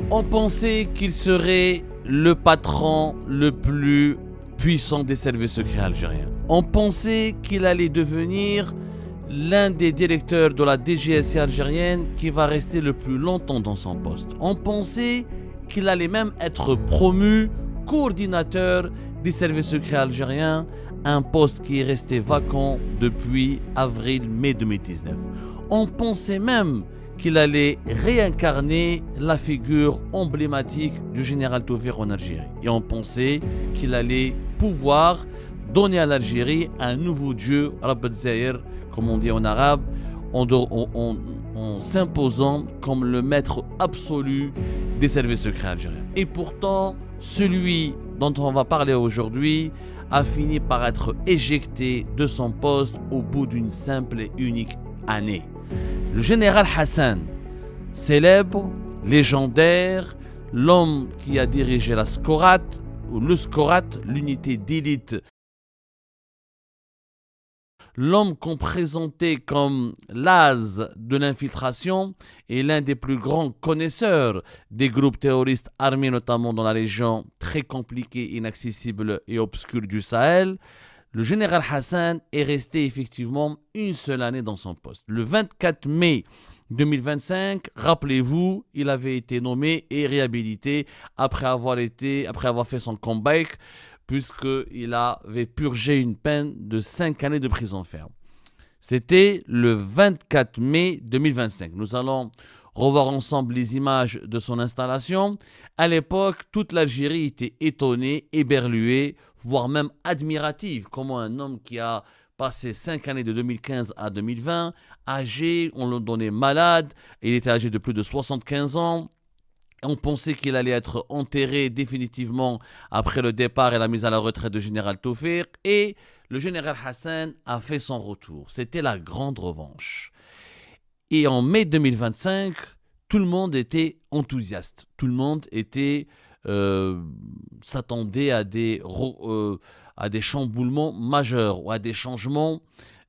On pensait qu'il serait le patron le plus puissant des services secrets algériens. On pensait qu'il allait devenir l'un des directeurs de la DGSI algérienne qui va rester le plus longtemps dans son poste. On pensait qu'il allait même être promu coordinateur des services secrets algériens, un poste qui est resté vacant depuis avril-mai 2019. On pensait même qu'il allait réincarner la figure emblématique du général Taoufir en Algérie. Et on pensait qu'il allait pouvoir donner à l'Algérie un nouveau dieu, Rabb Zahir, comme on dit en arabe, en s'imposant comme le maître absolu des services secrets algériens. Et pourtant, celui dont on va parler aujourd'hui a fini par être éjecté de son poste au bout d'une simple et unique année. Le général Hassan, célèbre, légendaire, l'homme qui a dirigé la SCORAT, ou le SCORAT, l'unité d'élite, l'homme qu'on présentait comme l'as de l'infiltration et l'un des plus grands connaisseurs des groupes terroristes armés, notamment dans la région très compliquée, inaccessible et obscure du Sahel. Le général Hassan est resté effectivement une seule année dans son poste. Le 24 mai 2025, rappelez-vous, il avait été nommé et réhabilité après avoir fait son comeback, puisqu'il avait purgé une peine de 5 années de prison ferme. C'était le 24 mai 2025. Nous allons revoir ensemble les images de son installation. À l'époque, toute l'Algérie était étonnée, éberluée, voire même admirative. Comment un homme qui a passé 5 années de 2015 à 2020, âgé, on le donnait malade, il était âgé de plus de 75 ans. On pensait qu'il allait être enterré définitivement après le départ et la mise à la retraite du général Taoufir. Et le général Hassan a fait son retour. C'était la grande revanche. Et en mai 2025, tout le monde était enthousiaste. Tout le monde s'attendait à des chamboulements majeurs ou à des changements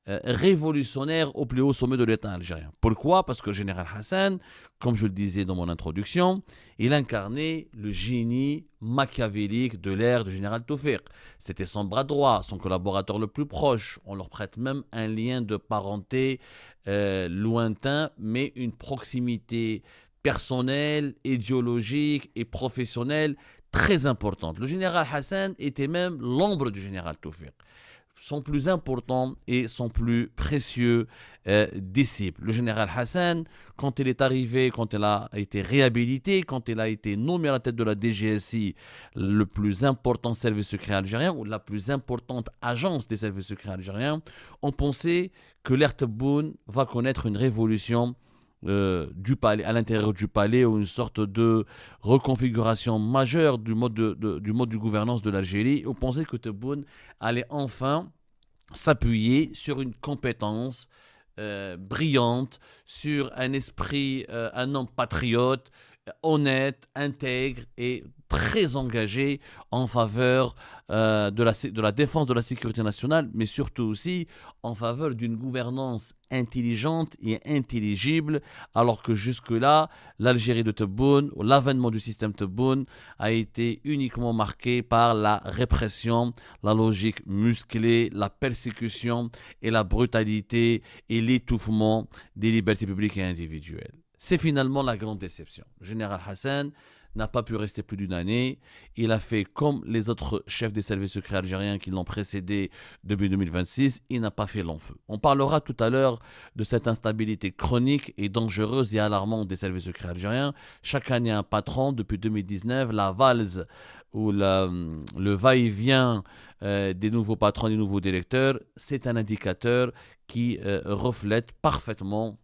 révolutionnaire au plus haut sommet de l'État algérien. Pourquoi ? Parce que le général Hassan, comme je le disais dans mon introduction, il incarnait le génie machiavélique de l'ère du général Taoufir. C'était son bras droit, son collaborateur le plus proche. On leur prête même un lien de parenté lointain, mais une proximité personnelle, idéologique et professionnelle très importante. Le général Hassan était même l'ombre du général Taoufir, son plus important et son plus précieux disciple. Le général Hassan, quand il est arrivé, quand il a été réhabilité, quand il a été nommé à la tête de la DGSI, le plus important service secret algérien, ou la plus importante agence des services secrets algériens, on pensait que l'ère Tebboune va connaître une révolution du palais, à l'intérieur du palais, ou une sorte de reconfiguration majeure du mode de gouvernance de l'Algérie. On pensait que Tebboune allait enfin s'appuyer sur une compétence brillante, sur un esprit, un homme patriote, honnête, intègre et très engagé en faveur de la défense de la sécurité nationale, mais surtout aussi en faveur d'une gouvernance intelligente et intelligible, alors que jusque-là, l'Algérie de Tebboune, ou l'avènement du système Tebboune, a été uniquement marqué par la répression, la logique musclée, la persécution et la brutalité et l'étouffement des libertés publiques et individuelles. C'est finalement la grande déception. Le général Hassan n'a pas pu rester plus d'une année. Il a fait comme les autres chefs des services secrets algériens qui l'ont précédé depuis 2026. Il n'a pas fait long feu. On parlera tout à l'heure de cette instabilité chronique et dangereuse et alarmante des services secrets algériens. Chaque année, un patron. Depuis 2019, la valse ou le va-et-vient des nouveaux patrons, des nouveaux directeurs, c'est un indicateur qui reflète parfaitement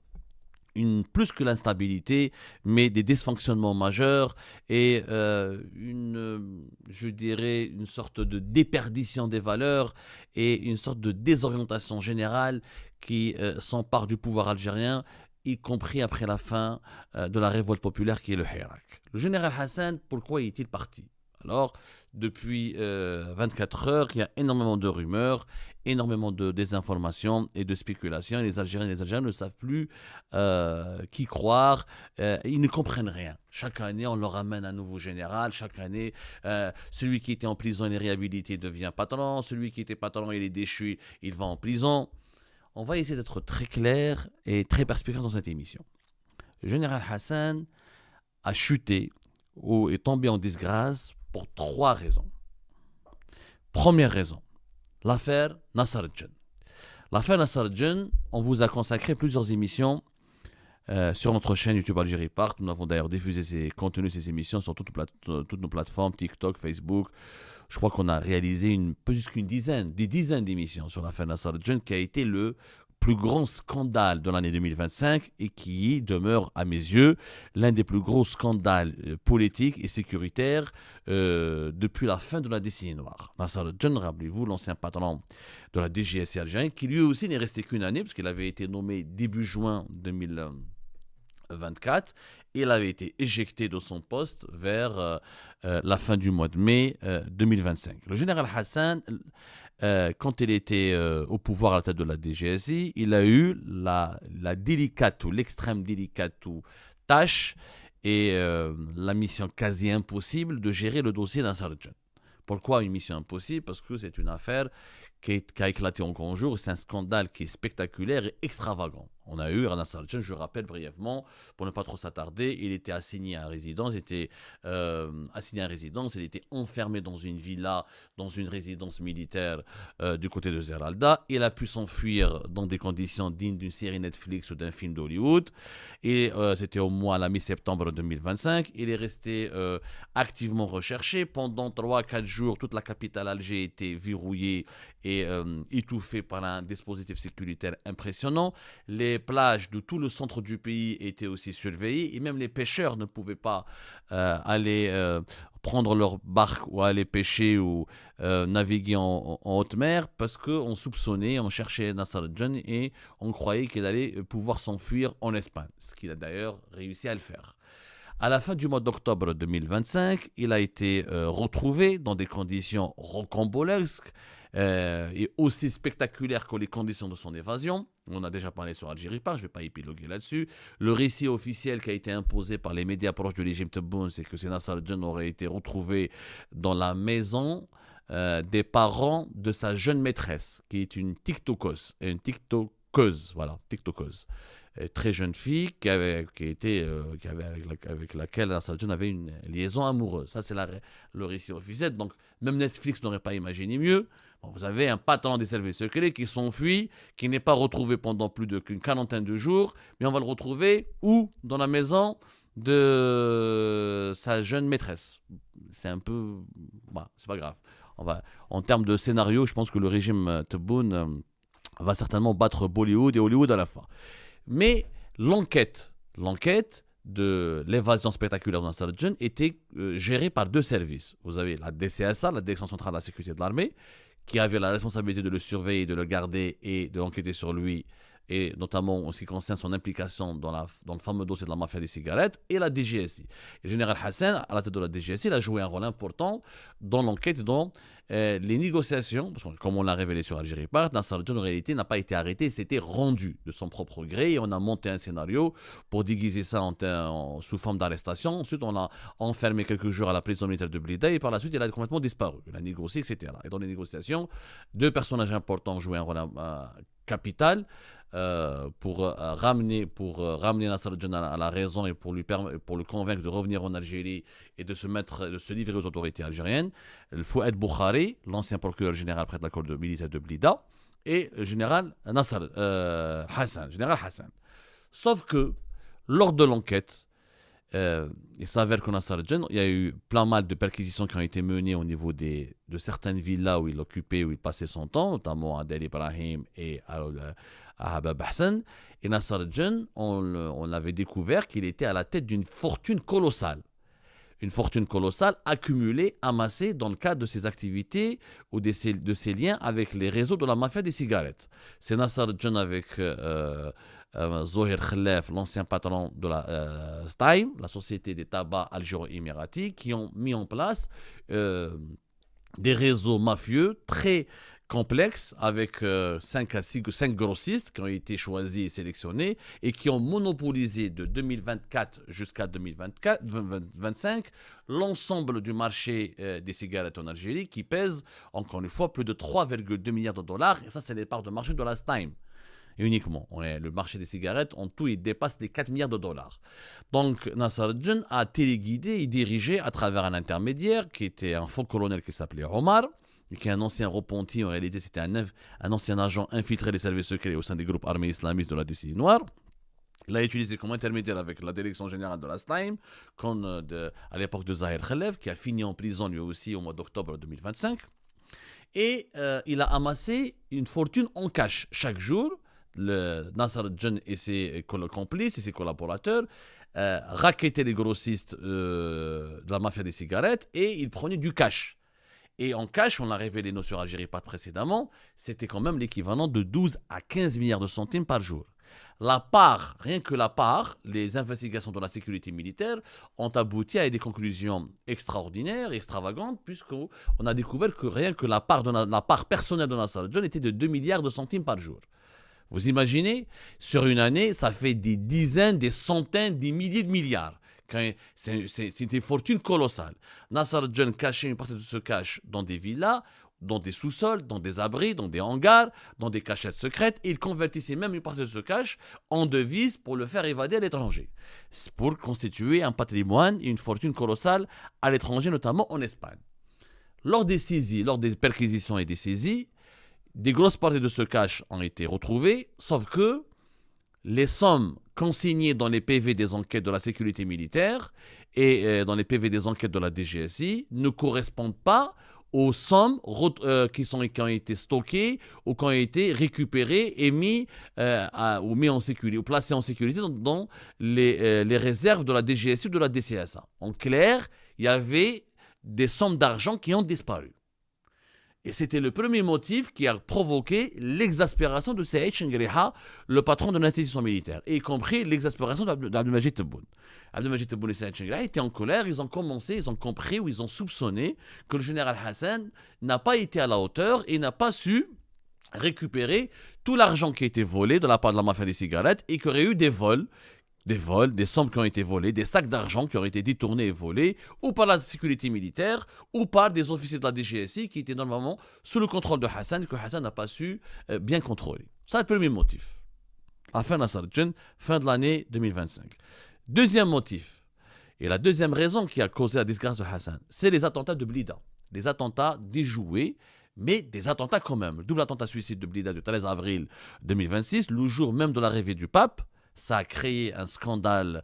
plus que l'instabilité, mais des dysfonctionnements majeurs et je dirais, une sorte de déperdition des valeurs et une sorte de désorientation générale qui s'empare du pouvoir algérien, y compris après la fin de la révolte populaire qui est le Hirak. Le général Hassan, pourquoi est-il parti ? Alors, depuis 24 heures, il y a énormément de rumeurs, énormément de désinformation et de spéculation. Et les Algériens et les Algériens ne savent plus qui croire. Ils ne comprennent rien. Chaque année, on leur amène un nouveau général. Chaque année, celui qui était en prison, il est réhabilité, devient patron. Celui qui était patron, il est déchu, il va en prison. On va essayer d'être très clair et très perspicace dans cette émission. Le général Hassan a chuté ou est tombé en disgrâce pour 3 raisons. Première raison, l'affaire Nasser al-Djinn. L'affaire Nasser al-Djinn, on vous a consacré plusieurs émissions sur notre chaîne YouTube Algérie Part. Nous avons d'ailleurs diffusé ces contenus, ces émissions sur toutes nos plateformes, TikTok, Facebook. Je crois qu'on a réalisé plus qu'une dizaine, des dizaines d'émissions sur l'affaire Nasser al-Djinn, qui a été le plus grand scandale de l'année 2025 et qui demeure, à mes yeux, l'un des plus gros scandales politiques et sécuritaires depuis la fin de la décennie noire. Nasser al-Djinn, rappelez-vous, l'ancien patron de la DGSI algérienne, qui lui aussi n'est resté qu'une année, parce qu'il avait été nommé début juin 2024, et il avait été éjecté de son poste vers la fin du mois de mai 2025. Le général Hassan, quand il était au pouvoir à la tête de la DGSI, il a eu la délicate ou l'extrême délicate tâche et la mission quasi impossible de gérer le dossier Nasser al-Djinn. Pourquoi une mission impossible? Parce que c'est une affaire qui a éclaté en grand jour. C'est un scandale qui est spectaculaire et extravagant. On a eu Nasser al-Djinn, je rappelle brièvement, pour ne pas trop s'attarder, il était assigné à résidence, il était enfermé dans une villa, dans une résidence militaire du côté de Zeralda. Il a pu s'enfuir dans des conditions dignes d'une série Netflix ou d'un film d'Hollywood. Et c'était au mois, la mi-septembre 2025. Il est resté activement recherché. Pendant 3-4 jours, toute la capitale Alger était verrouillée et étouffée par un dispositif sécuritaire impressionnant. Les plages de tout le centre du pays étaient aussi surveillées et même les pêcheurs ne pouvaient pas aller prendre leur barque ou aller pêcher ou naviguer en haute mer parce qu'on soupçonnait, on cherchait Nasser al-Djinn et on croyait qu'il allait pouvoir s'enfuir en Espagne, ce qu'il a d'ailleurs réussi à le faire. À la fin du mois d'octobre 2025, il a été retrouvé dans des conditions rocambolesques et aussi spectaculaires que les conditions de son évasion. On a déjà parlé sur Algérie Part, je ne vais pas épiloguer là-dessus. Le récit officiel qui a été imposé par les médias proches de régime Tebboune, c'est que Nasser al-Djinn aurait été retrouvé dans la maison des parents de sa jeune maîtresse, qui est une TikTokeuse, très jeune fille avec laquelle Nasser al-Djinn avait une liaison amoureuse. Ça, c'est le récit officiel. Donc, même Netflix n'aurait pas imaginé mieux. Bon, vous avez un patron des services secrets qui s'enfuit, qui n'est pas retrouvé pendant plus qu'une quarantaine de jours, mais on va le retrouver où? Dans la maison de sa jeune maîtresse. C'est un peu... Bah, c'est pas grave. En termes de scénario, je pense que le régime Tebboune va certainement battre Bollywood et Hollywood à la fois. Mais l'enquête de l'évasion spectaculaire de Nasser al-Djinn était gérée par 2 services. Vous avez la DCSA, la Direction centrale de la sécurité de l'armée, qui avait la responsabilité de le surveiller, de le garder et de l'enquêter sur lui, et notamment en ce qui concerne son implication dans le fameux dossier de la mafia des cigarettes, et la DGSI. Le général Hassan, à la tête de la DGSI, il a joué un rôle important dans l'enquête, dans les négociations, parce que comme on l'a révélé sur Algérie Part, Nasser al-Djinn en réalité n'a pas été arrêté, s'était rendu de son propre gré, et on a monté un scénario pour déguiser ça sous forme d'arrestation. Ensuite, on l'a enfermé quelques jours à la prison militaire de Blida, et par la suite, il a complètement disparu. Il a négocié, etc. Et dans les négociations, 2 personnages importants ont joué un rôle capital pour ramener Nasser al-Djinn à la raison et pour le convaincre de revenir en Algérie et de se livrer aux autorités algériennes. Fouad Boukhari, l'ancien procureur général près de la cour militaire de Blida, et le général Hassan. Sauf que lors de l'enquête, il s'avère que Nasser al-Djinn, il y a eu plein mal de perquisitions qui ont été menées au niveau de certaines villas où il occupait, où il passait son temps, notamment à Del Ibrahim et à Habab Hassan. Et Nasser al-Djinn, on avait découvert qu'il était à la tête d'une fortune colossale. Une fortune colossale accumulée, amassée dans le cadre de ses activités ou de ses liens avec les réseaux de la mafia des cigarettes. C'est Nasser al-Djinn avec Zohir Khalaf, l'ancien patron de la STAIM, la société des tabacs algéro-émiratis, qui ont mis en place des réseaux mafieux très complexes avec 5 grossistes qui ont été choisis et sélectionnés et qui ont monopolisé de 2024 jusqu'à 2025 l'ensemble du marché des cigarettes en Algérie qui pèse, encore une fois, plus de 3,2 milliards de dollars. Et ça, c'est les parts de marché de la Stime. Uniquement. Le marché des cigarettes, en tout, il dépasse les 4 milliards de dollars. Donc, Nasser al-Jinn a téléguidé et dirigé à travers un intermédiaire qui était un faux colonel qui s'appelait Omar, et qui est un ancien repenti. En réalité, c'était un ancien agent infiltré des services secrets au sein des groupes armés islamistes de la décennie noire. Il l'a utilisé comme intermédiaire avec la direction générale de la STIME, à l'époque de Zahir Khelef, qui a fini en prison lui aussi au mois d'octobre 2025. Et il a amassé une fortune en cash chaque jour. Nasser al-Jinn et ses complices et ses collaborateurs rackettaient les grossistes de la mafia des cigarettes et ils prenaient du cash. Et en cash, on l'a révélé nous sur Algérie pas précédemment, c'était quand même l'équivalent de 12 à 15 milliards de centimes par jour. La part, rien que la part, les investigations de la sécurité militaire ont abouti à des conclusions extraordinaires, extravagantes, puisqu'on a découvert que rien que la part personnelle de Nasser al-Jinn était de 2 milliards de centimes par jour. Vous imaginez, sur une année, ça fait des dizaines, des centaines, des milliers de milliards. C'est une fortune colossale. Nasser al-Jinn cachait une partie de ce cash dans des villas, dans des sous-sols, dans des abris, dans des hangars, dans des cachettes secrètes. Et il convertissait même une partie de ce cash en devises pour le faire évader à l'étranger. C'est pour constituer un patrimoine et une fortune colossale à l'étranger, notamment en Espagne. Lors des saisies, lors des perquisitions et des saisies, des grosses parties de ce cash ont été retrouvées, sauf que les sommes consignées dans les PV des enquêtes de la sécurité militaire et dans les PV des enquêtes de la DGSI ne correspondent pas aux sommes qui ont été stockées ou qui ont été récupérées et mis en sécurité, ou placées en sécurité dans les réserves de la DGSI ou de la DCSA. En clair, il y avait des sommes d'argent qui ont disparu. Et c'était le premier motif qui a provoqué l'exaspération de Saïd Chengriha, le patron de l'institution militaire, y compris l'exaspération d'Abdelmajid Tebboune. Abdelmajid Tebboune et Saïd Chengriha étaient en colère, ils ont compris ou ils ont soupçonné que le général Hassan n'a pas été à la hauteur et n'a pas su récupérer tout l'argent qui a été volé de la part de la mafia des cigarettes et qu'il y aurait eu des vols, des sommes qui ont été volées, des sacs d'argent qui auraient été détournés et volés, ou par la sécurité militaire, ou par des officiers de la DGSI qui étaient normalement sous le contrôle de Hassan et que Hassan n'a pas su bien contrôler. C'est le premier motif. La fin de Nasser al-Jinn, fin de l'année 2025. Deuxième motif, et la deuxième raison qui a causé la disgrâce de Hassan, c'est les attentats de Blida. Les attentats déjoués, mais des attentats quand même. Le double attentat suicide de Blida du 13 avril 2026, le jour même de l'arrivée du pape. Ça a créé un scandale,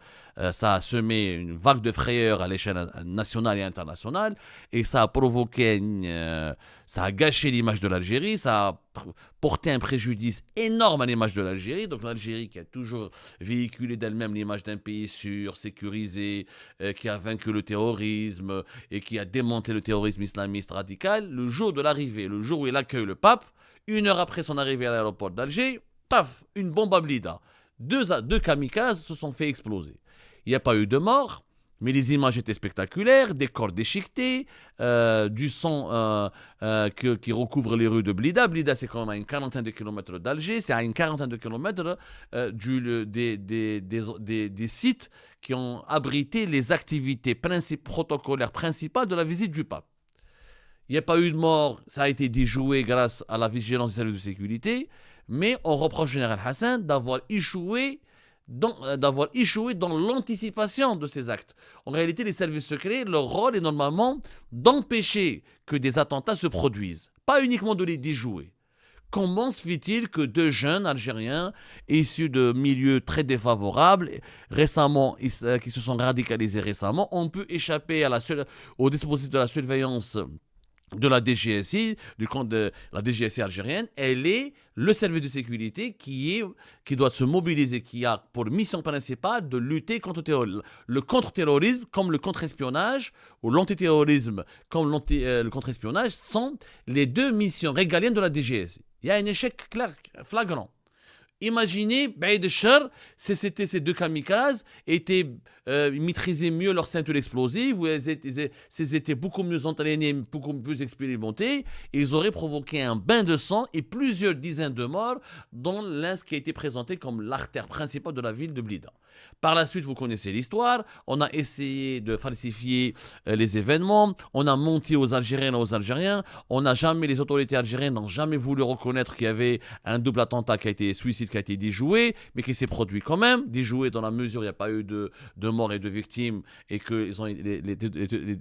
ça a semé une vague de frayeur à l'échelle nationale et internationale, et ça a provoqué, ça a gâché l'image de l'Algérie, ça a porté un préjudice énorme à l'image de l'Algérie. Donc l'Algérie qui a toujours véhiculé d'elle-même l'image d'un pays sûr, sécurisé, qui a vaincu le terrorisme et qui a démonté le terrorisme islamiste radical, le jour de l'arrivée, le jour où il accueille le pape, 1 heure après son arrivée à l'aéroport d'Alger, paf, une bombe à Blida. Deux kamikazes se sont fait exploser. Il n'y a pas eu de mort, mais les images étaient spectaculaires, des corps déchiquetés, du sang qui recouvre les rues de Blida. Blida, c'est quand même à une quarantaine de kilomètres d'Alger, c'est à une quarantaine de kilomètres des sites qui ont abrité les activités protocolaires principales de la visite du pape. Il n'y a pas eu de mort, ça a été déjoué grâce à la vigilance des services de sécurité, mais on reproche au général Hassan d'avoir échoué dans l'anticipation de ces actes. En réalité, les services secrets, leur rôle est normalement d'empêcher que des attentats se produisent, pas uniquement de les déjouer. Comment se fait-il que 2 jeunes Algériens issus de milieux très défavorables, qui se sont radicalisés récemment, ont pu échapper au dispositif de la surveillance de la DGSI, du compte de la DGSI algérienne? Elle est le service de sécurité qui doit se mobiliser, qui a pour mission principale de lutter contre le contre-terrorisme comme le contre-espionnage, ou l'antiterrorisme comme le contre-espionnage, sont les 2 missions régaliennes de la DGSI. Il y a un échec clair, flagrant. Imaginez, Baïd Shar, c'était ces deux kamikazes, maîtrisaient mieux leur ceinture explosive, ils étaient beaucoup mieux entraînés, beaucoup plus expérimentés, et ils auraient provoqué un bain de sang et plusieurs dizaines de morts, dont l'un qui a été présenté comme l'artère principale de la ville de Blida. Par la suite, vous connaissez l'histoire, on a essayé de falsifier les événements, on a menti aux Algériennes et aux Algériens, les autorités algériennes n'ont jamais voulu reconnaître qu'il y avait un double attentat suicide qui a été déjoué, mais qui s'est produit quand même, déjoué dans la mesure où il n'y a pas eu de morts et de victimes et que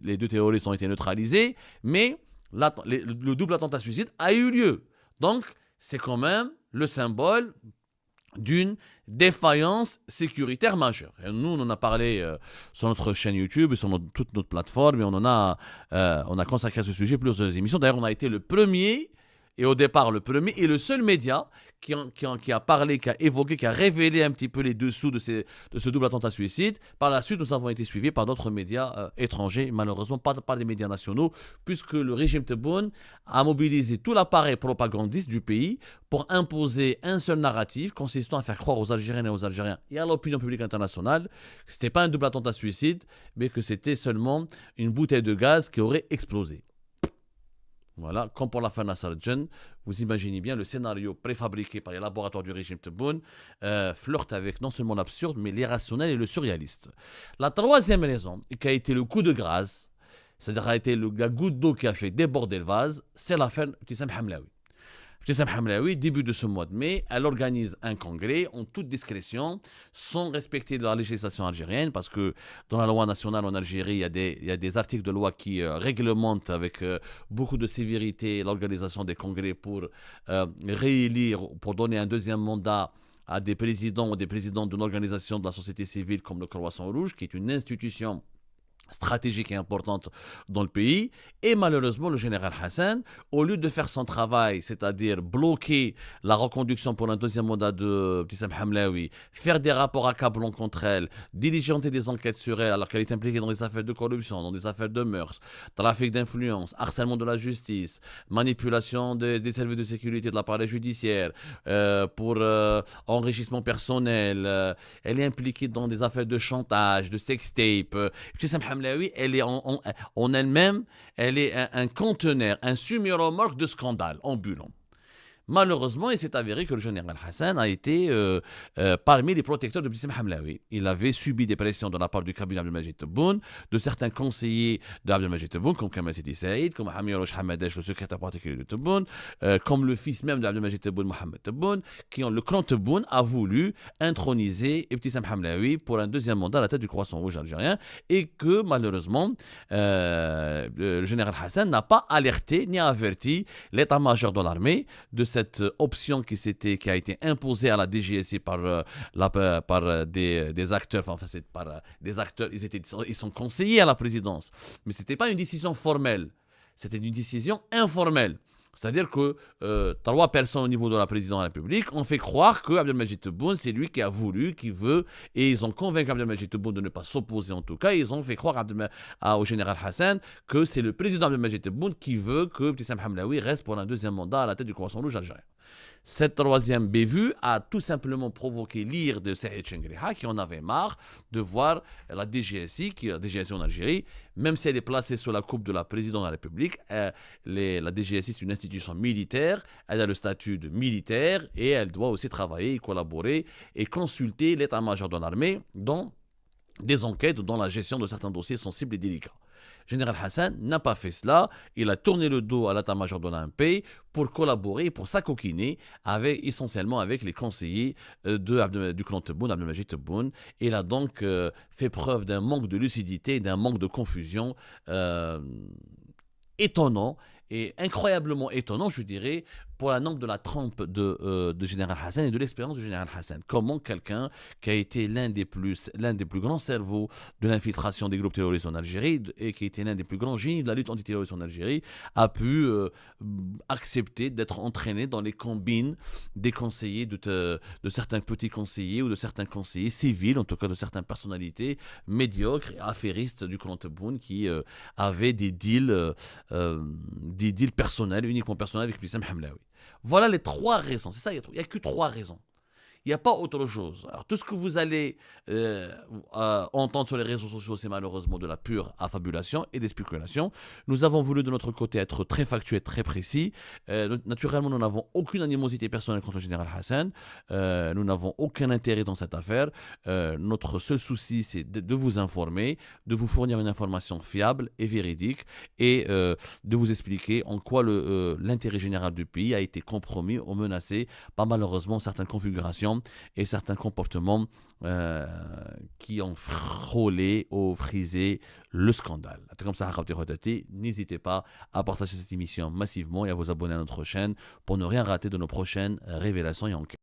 les deux terroristes ont été neutralisés, mais le double attentat suicide a eu lieu. Donc, c'est quand même le symbole d'une défaillance sécuritaire majeure. Et nous, on en a parlé sur notre chaîne YouTube et sur toute notre plateforme, et on a consacré à ce sujet plusieurs émissions. D'ailleurs, on a été le premier, et au départ le premier, et le seul média qui a parlé, qui a évoqué, qui a révélé un petit peu les dessous de ce double attentat suicide. Par la suite, nous avons été suivis par d'autres médias étrangers, malheureusement pas par des médias nationaux, puisque le régime Tebboune a mobilisé tout l'appareil propagandiste du pays pour imposer un seul narratif consistant à faire croire aux Algériennes et aux Algériens et à l'opinion publique internationale que ce n'était pas un double attentat suicide, mais que c'était seulement une bouteille de gaz qui aurait explosé. Voilà, comme pour l'affaire Nasser-Djen, vous imaginez bien le scénario préfabriqué par les laboratoires du régime Tebboune flirte avec non seulement l'absurde, mais l'irrationnel et le surréaliste. La troisième raison, qui a été le coup de grâce, c'est-à-dire qui a été la goutte d'eau qui a fait déborder le vase, c'est l'affaire Ibtissam Hamlaoui. Ibtissam Hamlaoui, début de ce mois de mai, elle organise un congrès en toute discrétion, sans respecter la législation algérienne, parce que dans la loi nationale en Algérie, il y a des articles de loi qui réglementent avec beaucoup de sévérité l'organisation des congrès pour réélire, pour donner un deuxième mandat à des présidents ou des présidentes d'une organisation de la société civile comme le Croissant Rouge, qui est une institution stratégique et importante dans le pays. Et malheureusement, le général Hassan, au lieu de faire son travail, c'est-à-dire bloquer la reconduction pour un deuxième mandat de Ibtissam Hamlaoui, faire des rapports accablants contre elle, diligenter des enquêtes sur elle alors qu'elle est impliquée dans des affaires de corruption, dans des affaires de mœurs, trafic d'influence, harcèlement de la justice, manipulation des services de sécurité de l'appareil judiciaire, pour enrichissement personnel, elle est impliquée dans des affaires de chantage, de sextape. Ibtissam Hamlaoui, elle est en elle-même, elle est un conteneur, un semi-remorque de scandale ambulant. Malheureusement, il s'est avéré que le général Hassan a été parmi les protecteurs de Ibtissam Hamlaoui. Il avait subi des pressions de la part du cabinet Abdelmajid Tebboune, de certains conseillers d'Abdelmajid Tebboune, comme Kamal Sidi Saïd, comme Hamir Roch Hamadesh, le secrétaire particulier de Tebboune, comme le fils même d'Abdelmajid Tebboune, Mohamed Tebboune, le clan Tebboune a voulu introniser Ibtissam Hamlaoui pour un deuxième mandat à la tête du Croissant Rouge algérien, et que malheureusement, le général Hassan n'a pas alerté ni averti l'état-major de l'armée de cette option qui a été imposée à la DGSI par des acteurs, ils sont conseillers à la présidence, mais ce n'était pas une décision formelle, c'était une décision informelle. C'est-à-dire que 3 personnes au niveau de la présidence de la République ont fait croire que Abdelmajid Tebboune, c'est lui qui a voulu, qui veut, et ils ont convaincu Abdelmajid Tebboune de ne pas s'opposer en tout cas. Ils ont fait croire au général Hassan que c'est le président Abdelmajid Tebboune qui veut que Ibtissam Hamlaoui reste pour un deuxième mandat à la tête du Croissant Rouge algérien. Cette troisième bévue a tout simplement provoqué l'ire de Saïd Chengriha, qui en avait marre de voir la DGSI, la DGSI en Algérie, même si elle est placée sous la coupe de la présidence de la République, la DGSI c'est une institution militaire, elle a le statut de militaire et elle doit aussi travailler, collaborer et consulter l'état-major de l'armée dans des enquêtes, dans la gestion de certains dossiers sensibles et délicats. Général Hassan n'a pas fait cela, il a tourné le dos à l'état-major de l'AMP pour collaborer, pour s'acoquiner essentiellement avec les conseillers du clan Tebboune, Abdelmajid Tebboune. Il a donc fait preuve d'un manque de lucidité, d'un manque de confusion étonnant et incroyablement étonnant, je dirais, pour la nombre de la trempe de Général Hassan et de l'expérience du Général Hassan. Comment quelqu'un qui a été l'un des plus grands cerveaux de l'infiltration des groupes terroristes en Algérie et qui a été l'un des plus grands génies de la lutte antiterroriste en Algérie a pu accepter d'être entraîné dans les combines des conseillers, de certains petits conseillers ou de certains conseillers civils, en tout cas de certaines personnalités médiocres et affairistes du clan Tebboune qui avaient des deals personnels, uniquement personnels avec Ibtissam Hamlaoui. Voilà les 3 raisons. C'est ça, il n'y a que 3 raisons. Il n'y a pas autre chose. Alors, tout ce que vous allez entendre sur les réseaux sociaux, c'est malheureusement de la pure affabulation et des spéculations. Nous avons voulu de notre côté être très factuels, très précis. Naturellement, nous n'avons aucune animosité personnelle contre le général Hassan. Nous n'avons aucun intérêt dans cette affaire. Notre seul souci, c'est de vous informer, de vous fournir une information fiable et véridique et de vous expliquer en quoi l'intérêt général du pays a été compromis ou menacé par malheureusement certaines configurations et certains comportements qui ont frôlé ou frisé le scandale. Comme ça, n'hésitez pas à partager cette émission massivement et à vous abonner à notre chaîne pour ne rien rater de nos prochaines révélations et enquêtes.